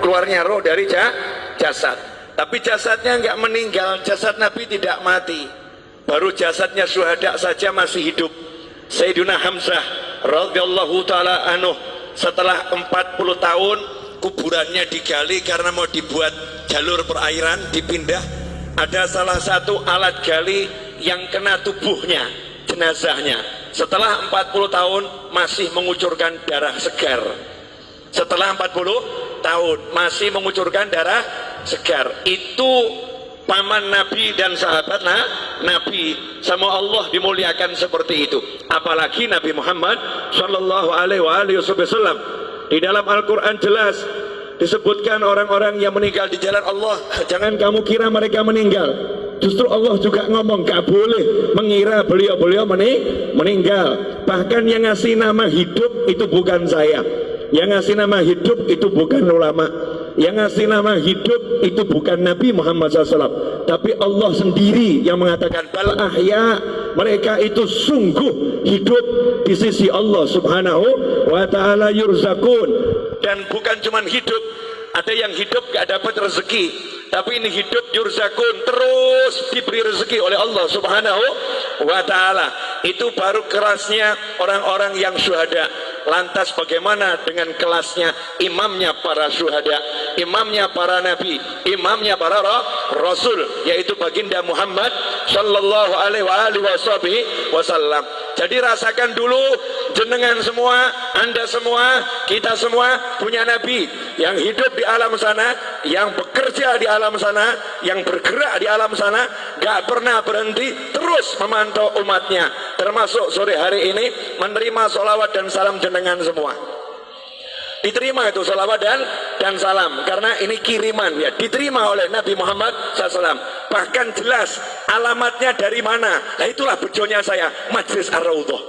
keluarnya roh dari jasad. Tapi jasadnya enggak meninggal, jasad Nabi tidak mati. Baru jasadnya syuhada saja masih hidup. Sayyidina Hamzah radhiyallahu taala anhu setelah 40 tahun kuburannya digali karena mau dibuat jalur perairan, dipindah. Ada salah satu alat gali yang kena tubuhnya, jenazahnya. Setelah 40 tahun masih mengucurkan darah segar. Setelah 40 tahun masih mengucurkan darah segar. Itu paman Nabi dan sahabat Nabi. Sama Allah dimuliakan seperti itu. Apalagi Nabi Muhammad sallallahu alaihi wasallam. Di dalam Al-Quran jelas disebutkan orang-orang yang meninggal di jalan Allah. Jangan kamu kira mereka meninggal. Justru Allah juga ngomong gak boleh mengira beliau-beliau meninggal. Bahkan yang ngasih nama hidup itu bukan saya. Yang ngasih nama hidup itu bukan ulama. Yang ngasih nama hidup itu bukan Nabi Muhammad SAW, tapi Allah sendiri yang mengatakan bal ahya, mereka itu sungguh hidup di sisi Allah Subhanahu wa ta'ala yurzakun. Dan bukan cuma hidup, ada yang hidup gak dapat rezeki, tapi ini hidup yurzakun, terus diberi rezeki oleh Allah Subhanahu wa ta'ala. Itu baru kerasnya orang-orang yang syuhada. Lantas bagaimana dengan kelasnya imamnya para syuhada, imamnya para nabi, imamnya para rasul, yaitu baginda Muhammad sallallahu alaihi wasallam. Jadi rasakan dulu, jenengan semua, anda semua, kita semua punya nabi yang hidup di alam sana, yang bekerja di alam sana, yang bergerak di alam sana, gak pernah berhenti, terus memantau umatnya. Termasuk sore hari ini menerima sholawat dan salam jenengan semua. Diterima itu sholawat dan salam, karena ini kiriman ya, diterima oleh Nabi Muhammad SAW. Bahkan jelas alamatnya dari mana. Nah itulah bejonya saya, Majlis Ar-Raudhah.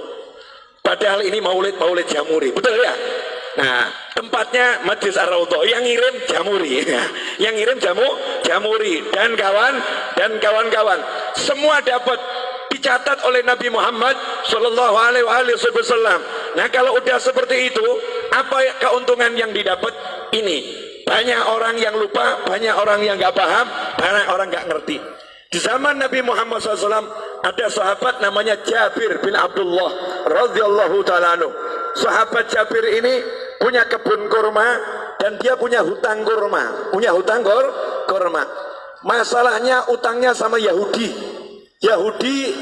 Padahal ini maulid Jamuri, betul ya? Nah tempatnya Majlis Ar-Raudhah, yang ngirim Jamuri, yang ngirim Jamuri dan kawan-kawan semua dapat dicatat oleh Nabi Muhammad Sallallahu Alaihi Wasallam. Nah kalau udah seperti itu, apa keuntungan yang didapat? Ini banyak orang yang lupa, banyak orang yang nggak paham, banyak orang nggak ngerti. Di zaman Nabi Muhammad SAW ada sahabat namanya Jabir bin Abdullah radhiyallahu taala anhu. Sahabat Jabir ini punya kebun kurma dan dia punya hutang kurma, kurma. Masalahnya utangnya sama Yahudi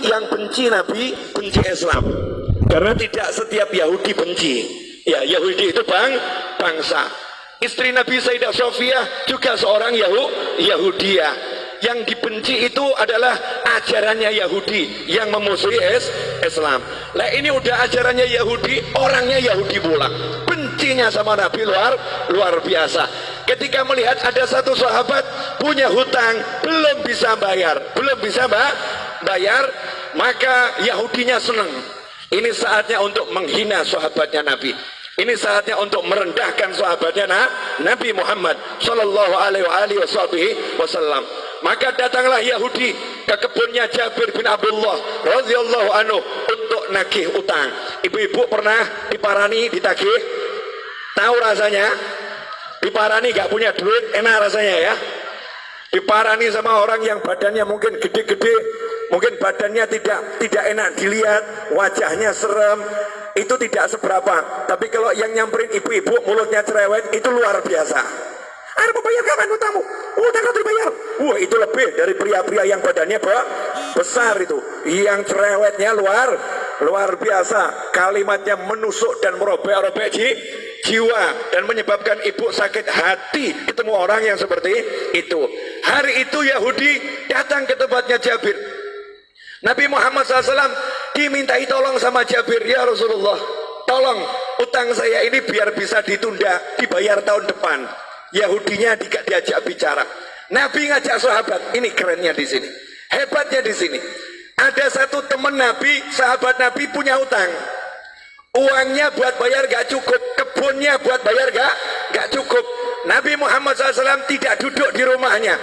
yang benci Nabi, benci Islam. Karena tidak setiap Yahudi benci. Ya, Yahudi itu bangsa. Istri Nabi Sayyidah Sofiyah juga seorang Yahudiyah. Yang dibenci itu adalah ajarannya Yahudi yang memusuhi Islam. Lah ini udah ajarannya Yahudi, orangnya Yahudi pula. Bencinya sama Nabi luar biasa. Ketika melihat ada satu sahabat punya hutang, belum bisa bayar, maka Yahudinya senang. Ini saatnya untuk menghina sahabatnya Nabi. Ini saatnya untuk merendahkan sahabatnya Nabi Muhammad Sallallahu Alaihi Wasallam. Maka datanglah Yahudi ke kebunnya Jabir bin Abdullah radhiyallahu anhu untuk nagih utang. Ibu-ibu pernah diparani, ditagih? Tahu rasanya? Diparani gak punya duit, enak rasanya ya. Diparani sama orang yang badannya mungkin gede-gede, mungkin badannya tidak enak dilihat, wajahnya serem, itu tidak seberapa. Tapi kalau yang nyamperin ibu-ibu mulutnya cerewet, itu luar biasa. Ada membayar kapan utangmu? Utang kau dibayar. Wah itu lebih dari pria-pria yang badannya besar itu. Yang cerewetnya luar biasa. Kalimatnya menusuk dan merobek-robek jiwa dan menyebabkan ibu sakit hati ketemu orang yang seperti itu. Hari itu Yahudi datang ke tempatnya Jabir. Nabi Muhammad SAW dimintai tolong sama Jabir, ya Rasulullah, tolong utang saya ini biar bisa ditunda, dibayar tahun depan. Yahudinya diajak bicara. Nabi ngajak sahabat. Ini kerennya di sini, hebatnya di sini. Ada satu teman Nabi, sahabat Nabi punya utang. Uangnya buat bayar gak cukup, kebunnya buat bayar gak cukup. Nabi Muhammad SAW tidak duduk di rumahnya,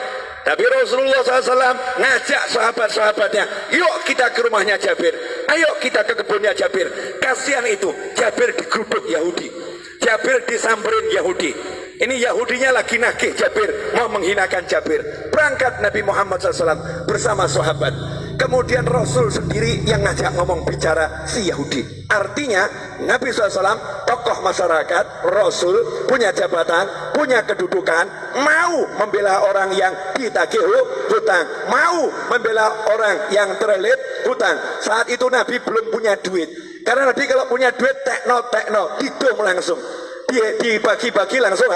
tapi Rasulullah SAW ngajak sahabat-sahabatnya, yuk kita ke rumahnya Jabir, ayo kita ke kebunnya Jabir. Kasihan itu, Jabir digeruduk Yahudi, Jabir disamperin Yahudi. Ini Yahudinya lagi nagih Jabir, mau menghinakan Jabir. Berangkat Nabi Muhammad SAW bersama sahabat. Kemudian Rasul sendiri yang ngajak ngomong bicara si Yahudi. Artinya Nabi SAW tokoh masyarakat, Rasul punya jabatan, punya kedudukan, mau membela orang yang ditagih hutang, mau membela orang yang terlilit hutang. Saat itu Nabi belum punya duit, karena Nabi kalau punya duit tekno didom langsung, dibagi-bagi langsung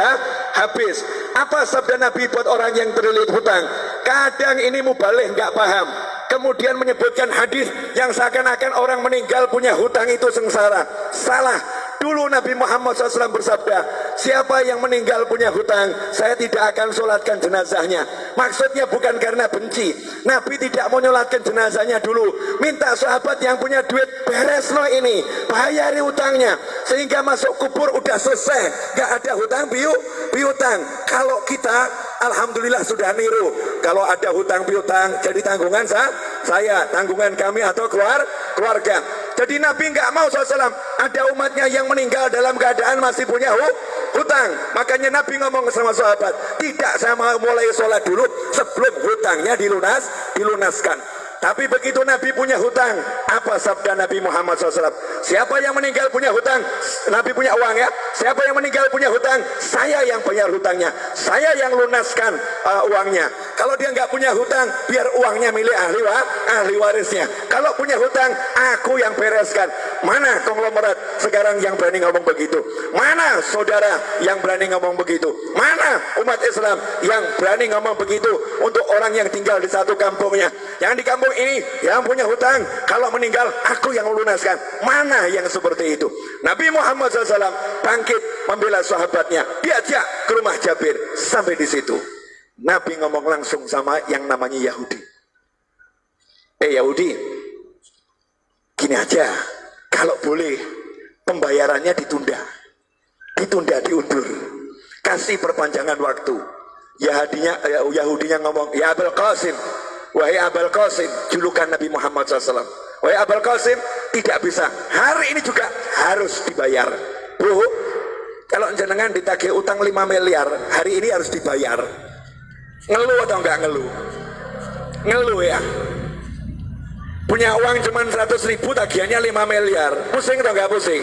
habis. Apa sabda Nabi buat orang yang terlilit hutang? Kadang ini mubalih nggak paham, kemudian menyebutkan hadis yang seakan-akan orang meninggal punya hutang itu sengsara. Salah. Dulu Nabi Muhammad SAW bersabda, siapa yang meninggal punya hutang, saya tidak akan sholatkan jenazahnya. Maksudnya bukan karena benci. Nabi tidak mau nyolatkan jenazahnya dulu, minta sahabat yang punya duit, beres no ini, bayari hutangnya, sehingga masuk kubur udah selesai, gak ada hutang piutang. Kalau kita alhamdulillah sudah niru, kalau ada hutang piutang jadi tanggungan saya, tanggungan kami atau keluarga. Jadi Nabi nggak mau SAW ada umatnya yang meninggal dalam keadaan masih punya hutang. Makanya Nabi ngomong sama sahabat, tidak, saya mau mulai sholat dulu sebelum hutangnya dilunaskan. Tapi begitu Nabi punya hutang, apa sabda Nabi Muhammad SAW? Siapa yang meninggal punya hutang? Nabi punya uang ya. Siapa yang meninggal punya hutang? Saya yang bayar hutangnya, saya yang lunaskan uangnya. Kalau dia nggak punya hutang, biar uangnya milik ahli warisnya. Kalau punya hutang, aku yang bereskan. Mana konglomerat sekarang yang berani ngomong begitu? Mana saudara yang berani ngomong begitu? Mana umat Islam yang berani ngomong begitu untuk orang yang tinggal di satu kampungnya? Yang di kampung ini yang punya hutang, kalau meninggal aku yang lunaskan. Mana yang seperti itu? Nabi Muhammad SAW bangkit membela sahabatnya, diajak ke rumah Jabir. Sampai di situ Nabi ngomong langsung sama yang namanya Yahudi. Yahudi, gini aja, kalau boleh pembayarannya ditunda, diundur, kasih perpanjangan waktu. Yahudinya ngomong, ya Abul Qasim, wahai Abul Qasim, julukan Nabi Muhammad SAW, wahai Abul Qasim, tidak bisa, hari ini juga harus dibayar. Bro, kalau jenengan ditagih utang 5 miliar, hari ini harus dibayar. Ngeluh atau enggak ngeluh? Ngeluh ya. Punya uang cuma 100.000, tagihannya 5 miliar. Pusing atau enggak pusing?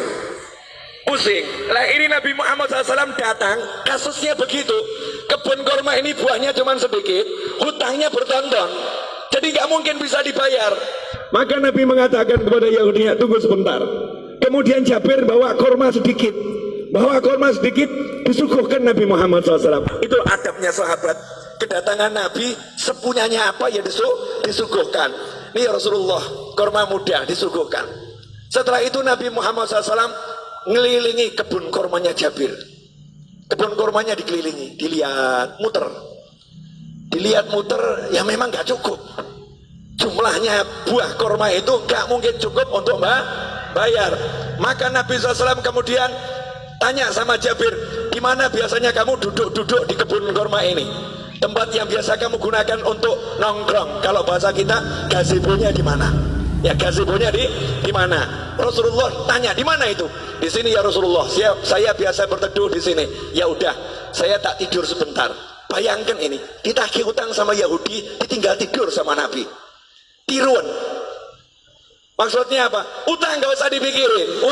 Pusing. Lah ini Nabi Muhammad SAW datang, kasusnya begitu. Kebun kurma ini buahnya cuma sedikit, hutangnya bertonton, jadi nggak mungkin bisa dibayar. Maka Nabi mengatakan kepada Yahudinya, tunggu sebentar. Kemudian Jabir bawa kurma sedikit, disuguhkan Nabi Muhammad SAW. Itu adabnya sahabat. Kedatangan Nabi, sepunyanya apa ya disuguhkan. Ini Rasulullah, kurma muda disuguhkan. Setelah itu Nabi Muhammad SAW ngelilingi kebun kurmanya Jabir. Kebun kurmanya dikelilingi, dilihat muter, ya memang gak cukup. Jumlahnya buah kurma itu gak mungkin cukup untuk bayar. Maka Nabi SAW kemudian tanya sama Jabir, di mana biasanya kamu duduk-duduk di kebun kurma ini? Tempat yang biasa kamu gunakan untuk nongkrong. Kalau bahasa kita, gazebonya di mana? Ya gazebonya di mana? Rasulullah tanya, di mana itu? Di sini ya Rasulullah. Saya biasa berteduh di sini. Ya udah, saya tak tidur sebentar. Bayangkan ini, ditagih utang sama Yahudi, ditinggal tidur sama Nabi. Tiruan. Maksudnya apa? Utang nggak usah dipikirin.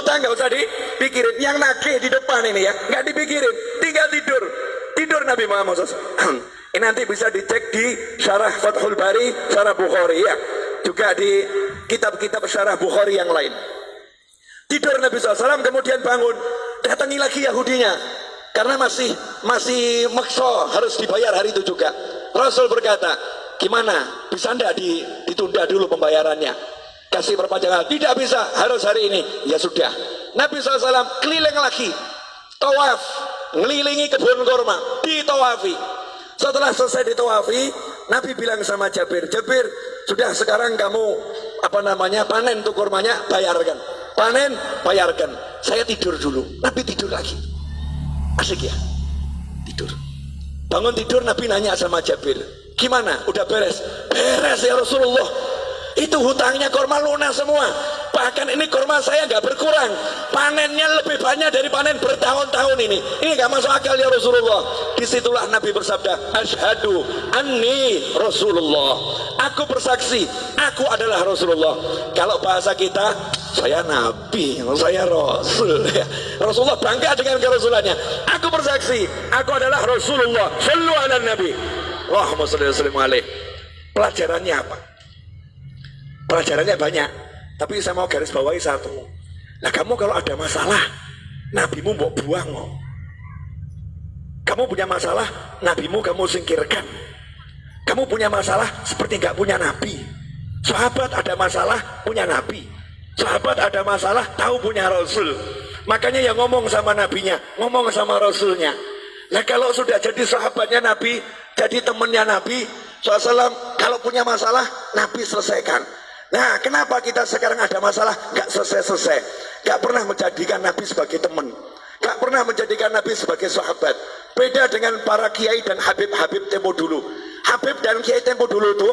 Yang nagih di depan ini ya, nggak dipikirin. Tinggal tidur Nabi Muhammad SAW. Ini nanti bisa dicek di Syarah Fathul Bari, Syarah Bukhari ya. Juga di kitab-kitab Syarah Bukhari yang lain. Tidur Nabi SAW, kemudian bangun, datangi lagi Yahudinya, karena masih maksa harus dibayar hari itu juga. Rasul berkata, gimana, bisa enggak ditunda dulu pembayarannya, kasih perpanjangan? Tidak bisa, harus hari ini. Ya sudah, Nabi SAW keliling lagi, tawaf, ngelilingi kebun kurma, ditawafi. Setelah selesai ditawafi, Nabi bilang sama Jabir, sudah sekarang kamu panen tuh kurmanya, bayarkan. Panen, bayarkan. Saya tidur dulu. Nabi tidur lagi. Asik ya? Tidur. Bangun tidur, Nabi nanya sama Jabir, gimana? Udah beres? Beres ya Rasulullah. itu hutangnya kurma lunas semua. Bahkan ini kurma saya nggak berkurang, panennya lebih banyak dari panen bertahun-tahun ini nggak masuk akal ya Rasulullah. Disitulah Nabi bersabda, asyhadu anni Rasulullah, aku bersaksi aku adalah Rasulullah. Kalau bahasa kita, saya Nabi, saya Rasul. Rasulullah bangga dengan kerasulannya. Aku bersaksi aku adalah Rasulullah. Shallu ala Nabi, Allahumma shalli wa sallim alaihi. Pelajarannya apa? Pelajarannya banyak, tapi saya mau garis bawahi satu. Nah, kamu kalau ada masalah, nabimu mau buang. Kamu punya masalah, nabimu kamu singkirkan. Kamu punya masalah seperti nggak punya nabi. Sahabat ada masalah punya nabi. Sahabat ada masalah tahu punya rasul. Makanya yang ngomong sama nabinya, ngomong sama rasulnya. Nah, kalau sudah jadi sahabatnya nabi, jadi temannya nabi SAW, kalau punya masalah nabi selesaikan. Nah, kenapa kita sekarang ada masalah nggak selesai-selesai, nggak pernah menjadikan nabi sebagai teman, nggak pernah menjadikan nabi sebagai sahabat. Beda dengan para kiai dan habib-habib tempo dulu. Habib dan kiai tempo dulu itu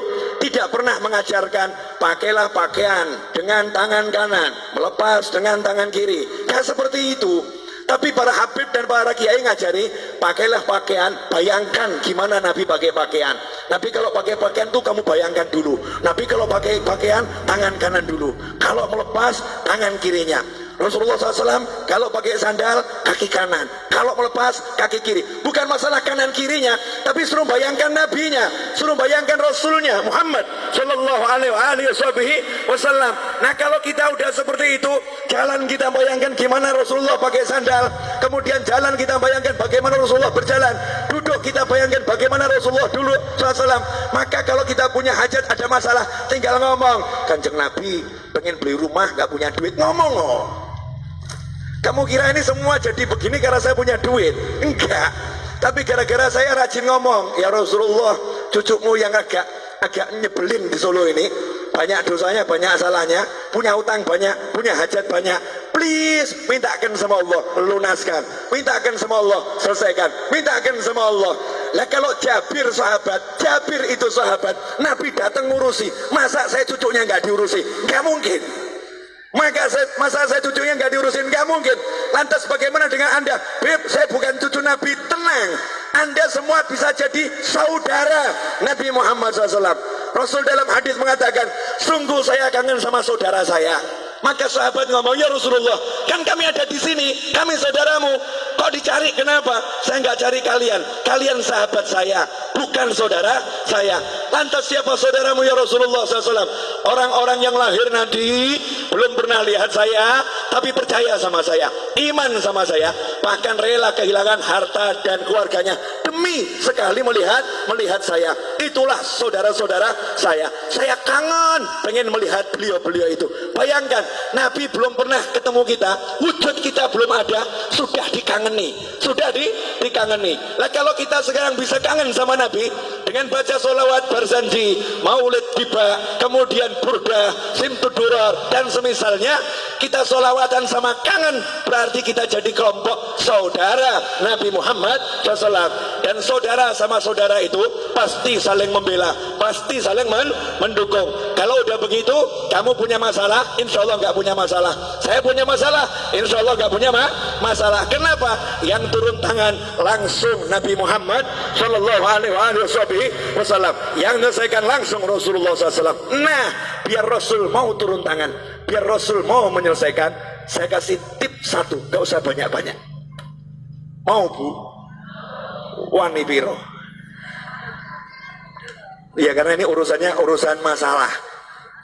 tidak pernah mengajarkan pakailah pakaian dengan tangan kanan, melepas dengan tangan kiri, nggak seperti itu. Tapi para habib dan para kiai ngajari pakailah pakaian, bayangkan gimana Nabi pakai pakaian. Nabi kalau pakai pakaian tuh kamu bayangkan dulu. Nabi kalau pakai pakaian tangan kanan dulu, kalau melepas tangan kirinya. Rasulullah SAW kalau pakai sandal kaki kanan, kalau melepas kaki kiri. Bukan masalah kanan kirinya, tapi suruh bayangkan nabinya, suruh bayangkan rasulnya Muhammad Sallallahu Alaihi Wasallam. Nah, kalau kita udah seperti itu, jalan kita bayangkan gimana Rasulullah pakai sandal, kemudian jalan kita bayangkan bagaimana Rasulullah berjalan, duduk kita bayangkan bagaimana Rasulullah dulu SAW. Maka kalau kita punya hajat, ada masalah, tinggal ngomong, Kanjeng Nabi pengen beli rumah nggak punya duit, ngomong loh. Kamu kira ini semua jadi begini karena saya punya duit? Enggak. Tapi gara-gara saya rajin ngomong, ya Rasulullah, cucumu yang agak nyebelin di Solo ini, banyak dosanya, banyak salahnya, punya utang banyak, punya hajat banyak. Please, mintakan sama Allah, lunaskan. Mintakan sama Allah, selesaikan. Mintakan sama Allah. Lah kalau Jabir sahabat, Jabir itu sahabat, Nabi datang ngurusi. Masa saya cucunya nggak diurusi? Nggak mungkin. Masa saya cucunya nggak diurusin? Nggak mungkin. Lantas bagaimana dengan Anda? Beb, saya bukan cucu Nabi. Tenang, Anda semua bisa jadi saudara Nabi Muhammad SAW. Rasul dalam hadis mengatakan, sungguh saya kangen sama saudara saya. Maka sahabat ngomong, ya Rasulullah, kan kami ada di sini, kami saudaramu, kok dicari? Kenapa? Saya nggak cari kalian, kalian sahabat saya, bukan saudara saya. Lantas siapa saudaramu ya Rasulullah SAW? Orang-orang yang lahir nanti belum pernah lihat saya, tapi percaya sama saya, iman sama saya, bahkan rela kehilangan harta dan keluarganya demi sekali melihat saya. Itulah saudara-saudara saya. Saya kangen pengen melihat beliau-beliau itu. Bayangkan, Nabi belum pernah ketemu kita, wujud kita belum ada, sudah dikangeni, dikangeni. Lah kalau kita sekarang bisa kangen sama Nabi dengan baca sholawat berjanji, maulid tiba, kemudian burda, simtudurar dan semisalnya, kita sholawatan sama kangen, berarti kita jadi kelompok saudara Nabi Muhammad SAW. Dan saudara sama saudara itu pasti saling membela, pasti saling mendukung. Kalau udah begitu, kamu punya masalah, insya Allah nggak punya masalah. Saya punya masalah, insya Allah nggak punya masalah. Kenapa? Yang turun tangan langsung Nabi Muhammad Sallallahu Alaihi Wasallam, yang menyelesaikan langsung Rasulullah SAW. Nah, biar Rasul mau turun tangan, biar Rasul mau menyelesaikan, saya kasih tip satu, gak usah banyak-banyak. Mau Bu? Wani biro. Ya karena ini urusannya urusan masalah.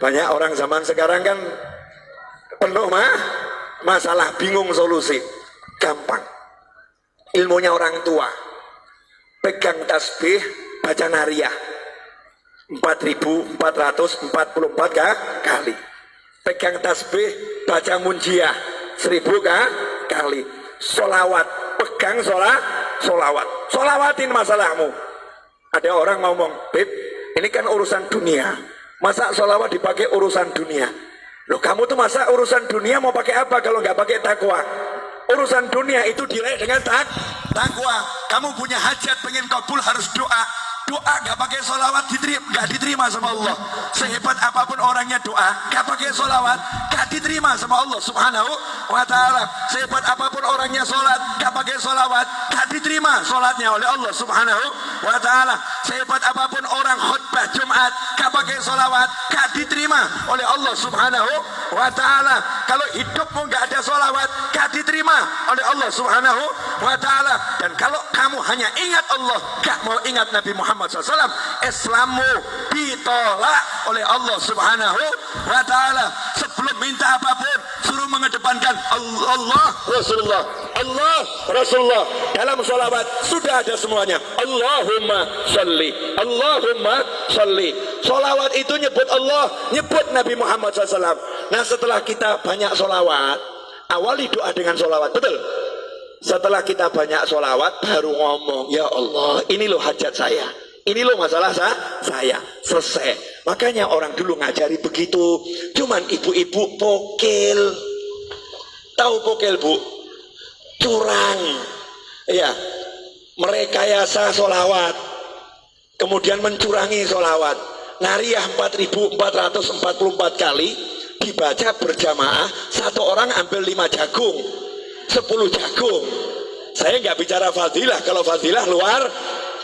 Banyak orang zaman sekarang kan penuh masalah, bingung solusi. Gampang. Ilmunya orang tua. Pegang tasbih, baca nariyah 4.444 kali. Pegang tasbih, baca munjiah 1.000 kali. Solawat, pegang solawat, solawatin masalahmu. Ada orang ngomong, Beb, ini kan urusan dunia, masa solawat dipakai urusan dunia? Loh, kamu tuh masa urusan dunia mau pakai apa kalau nggak pakai takwa? Urusan dunia itu diraih dengan takwa. Kamu punya hajat pengen kabul harus doa. Doa nggak pakai solawat nggak diterima sama Allah. Sehebat apapun orangnya doa, nggak pakai solawat, nggak diterima sama Allah Subhanahu wa Ta'ala. Sehebat apapun orangnya sholat, nggak pakai solawat, nggak diterima sholatnya oleh Allah Subhanahu wa Ta'ala. Sehebat apapun orang khutbah Jumat, nggak pakai solawat, nggak diterima oleh Allah Subhanahu wa Ta'ala. Kalau hidupmu nggak ada solawat, nggak diterima oleh Allah Subhanahu wa Ta'ala. Dan kalau kamu hanya ingat Allah, nggak mau ingat Nabi Muhammad SAW, Islammu ditolak oleh Allah Subhanahu wa Ta'ala. Sebelum minta apapun, suruh mengedepankan Allah Rasulullah, Allah Rasulullah. Dalam sholawat sudah ada semuanya. Allahumma sholli, Allahumma sholli. Sholawat itu nyebut Allah, nyebut Nabi Muhammad SAW. Nah, setelah kita banyak sholawat, awali doa dengan sholawat, betul? Setelah kita banyak sholawat, baru ngomong, ya Allah, ini loh hajat saya, ini loh masalah saya, selesai. Makanya orang dulu ngajari begitu. Cuman ibu-ibu pokil. Tahu pokil, Bu? Curang. Ya, merekayasa sholawat, kemudian mencurangi sholawat. Nariyah 4.444 kali dibaca berjamaah, satu orang ambil 5 jagung, 10 jagung. Saya nggak bicara fadilah. Kalau fadilah luar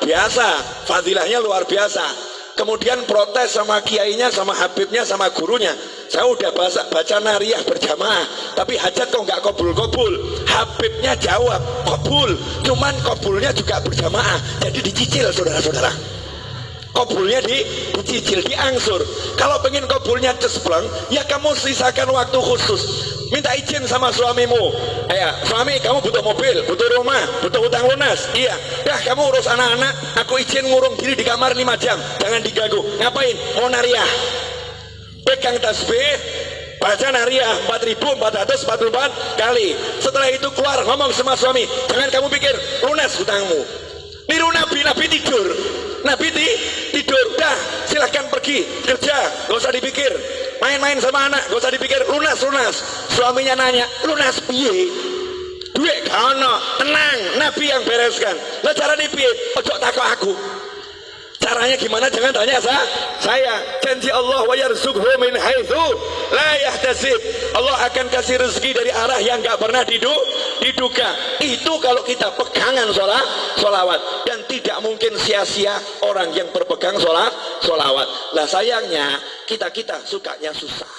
biasa, fadilahnya luar biasa. Kemudian protes sama kiainya, sama habibnya, sama gurunya. Saya udah baca nariyah berjamaah, tapi hajat kok nggak kabul-kabul. Habibnya jawab kabul, cuman kabulnya juga berjamaah, jadi dicicil saudara-saudara. Kabulnya dicicil, diangsur. Kalau pengen kabulnya cespleng, ya kamu sisakan waktu khusus. Minta izin sama suamimu. Ya, suami, kamu butuh mobil, butuh rumah, butuh utang lunas. Iya, dah kamu urus anak-anak, aku izin ngurung diri di kamar 5 jam. Jangan diganggu. Ngapain? Mau nariyah. Pegang tasbih, baca nariyah 4.444 kali. Setelah itu keluar ngomong sama suami, jangan kamu pikir lunas hutangmu. Niru Nabi tidur. Nabi tidur, dah silahkan pergi kerja, gak usah dipikir. Main-main sama anak, gak usah dipikir, lunas. Suaminya nanya, lunas piye? Duit kono, tenang, Nabi yang bereskan. Lah caranya piye? Ojo takut aku. Caranya gimana? Jangan tanya saya. Janji Allah wa yarzuqhu min haitsu la yahtasib. Allah akan kasih rezeki dari arah yang enggak pernah diduga. Itu kalau kita pegangan sholawat. Dan tidak mungkin sia-sia orang yang berpegang sholawat. Lah sayangnya kita sukanya susah.